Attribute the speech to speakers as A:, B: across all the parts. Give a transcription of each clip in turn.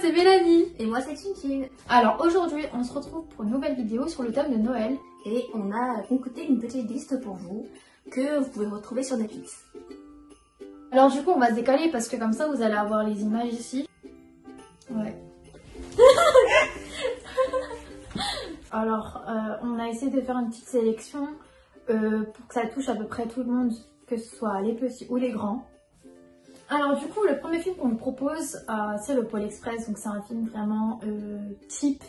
A: c'est Mélanie.
B: Et moi c'est Tintin.
A: Alors aujourd'hui on se retrouve pour une nouvelle vidéo sur le thème de Noël.
B: Et on a concocté une petite liste pour vous que vous pouvez retrouver sur Netflix.
A: Alors du coup on va se décaler parce que comme ça vous allez avoir les images ici. Ouais. Alors on a essayé de faire une petite sélection pour que ça touche à peu près tout le monde, que ce soit les petits ou les grands. Alors du coup le premier film qu'on vous propose c'est le Pôle Express, donc c'est un film vraiment type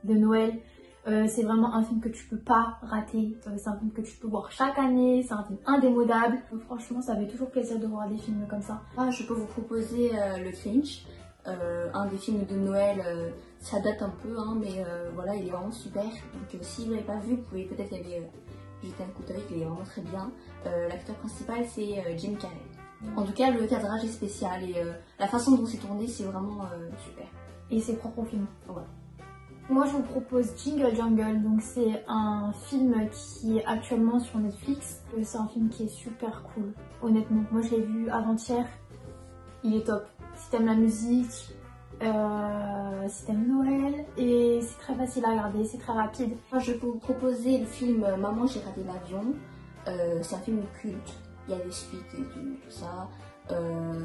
A: de Noël. C'est vraiment un film que tu peux pas rater, c'est un film que tu peux voir chaque année, c'est un film indémodable. Franchement ça fait toujours plaisir de voir des films comme ça.
B: Moi je peux vous proposer le Grinch, un des films de Noël, ça date un peu hein, mais voilà il est vraiment super. Donc si vous l'avez pas vu vous pouvez peut-être aller jeter un coup d'œil, il est vraiment très bien. L'acteur principal c'est Jim Carrey. En tout cas, le cadrage est spécial et la façon dont c'est tourné, c'est vraiment super.
A: Et c'est propre au film.
B: Voilà.
A: Moi, je vous propose Jingle Jungle. Donc, c'est un film qui est actuellement sur Netflix. C'est un film qui est super cool, honnêtement. Moi, je l'ai vu avant-hier. Il est top. Si t'aimes la musique, si t'aimes Noël, et c'est très facile à regarder, c'est très rapide.
B: Moi, je peux vous proposer le film Maman, j'ai raté l'avion. C'est un film culte. Il y a des suites et tout ça.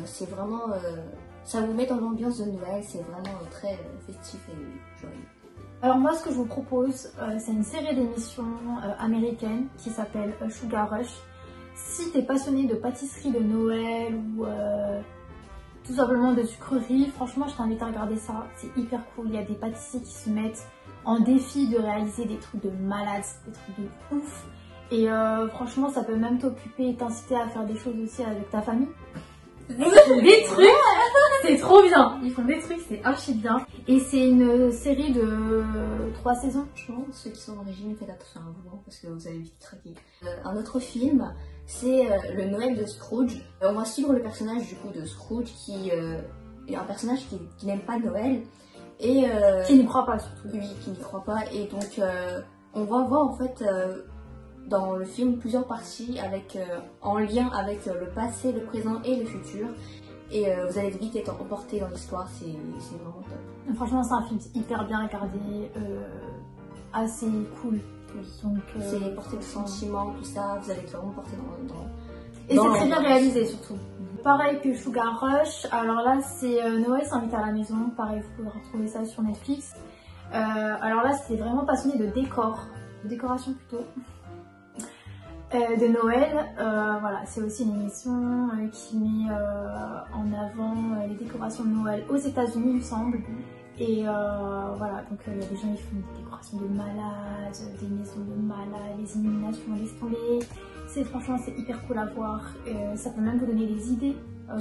B: C'est vraiment... ça vous met dans l'ambiance de Noël, c'est vraiment très festif et joyeux.
A: Alors moi ce que je vous propose, c'est une série d'émissions américaines qui s'appelle Sugar Rush. Si t'es passionné de pâtisserie de Noël ou tout simplement de sucreries, franchement je t'invite à regarder ça, c'est hyper cool. Il y a des pâtissiers qui se mettent en défi de réaliser des trucs de malades, des trucs de ouf. Et franchement ça peut même t'occuper et t'inciter à faire des choses aussi avec ta famille. Des trucs, c'est trop bien. Ils font des trucs, c'est archi bien. Et c'est une série de 3 saisons.
B: Franchement, ceux qui sont d'origine, faites attention à vous parce que vous allez vite craquer. Un autre film, c'est le Noël de Scrooge. On va suivre le personnage du coup de Scrooge qui est un personnage qui n'aime pas Noël et
A: qui n'y croit pas surtout.
B: Oui, qui n'y croit pas. Et donc on va voir en fait dans le film plusieurs parties avec, en lien avec le passé, le présent et le futur. Et vous allez vite être emporté dans l'histoire, c'est vraiment top.
A: Franchement c'est un film hyper bien regardé, assez cool. Donc
B: c'est porté de sentiments, tout ça, vous allez être vraiment porté dans
A: et c'est très bien réalisé surtout. Pareil que Sugar Rush, alors là c'est Noël s'invite à la maison, pareil vous pouvez retrouver ça sur Netflix. Alors là c'est vraiment passionné de décor, de décoration plutôt. De Noël, voilà, c'est aussi une émission qui met en avant les décorations de Noël aux États-Unis, il me semble. Et voilà, donc il y a des gens qui font des décorations de malades, des maisons de malades, les illuminations, laisse tomber. Franchement, c'est hyper cool à voir. Ça peut même vous donner des idées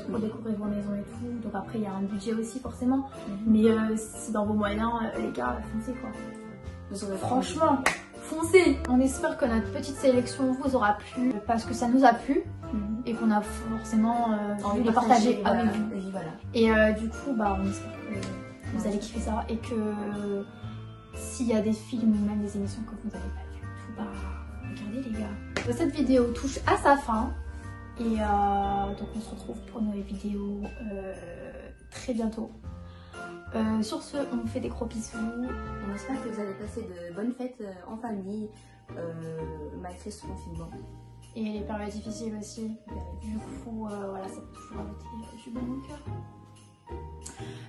A: pour découvrir vos maisons et tout. Donc après, il y a un budget aussi forcément. Mais c'est dans vos moyens, les gars, foncez quoi. Franchement. Foncez! On espère que notre petite sélection vous aura plu parce que ça nous a plu et qu'on a forcément envie de les partager avec vous.
B: Et voilà.
A: Et du coup, bah, on espère que vous allez kiffer ça et que s'il y a des films ou même des émissions que vous n'avez pas vues, tout, bah, regardez les gars. Cette vidéo touche à sa fin et donc on se retrouve pour une nouvelle vidéo très bientôt. Sur ce, on vous fait des gros bisous.
B: On espère que vous allez passer de bonnes fêtes en famille, malgré ce confinement.
A: Et les périodes difficiles aussi. Du coup, voilà, ça peut toujours ajouter du bon au cœur.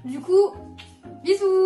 A: Du coup, bisous!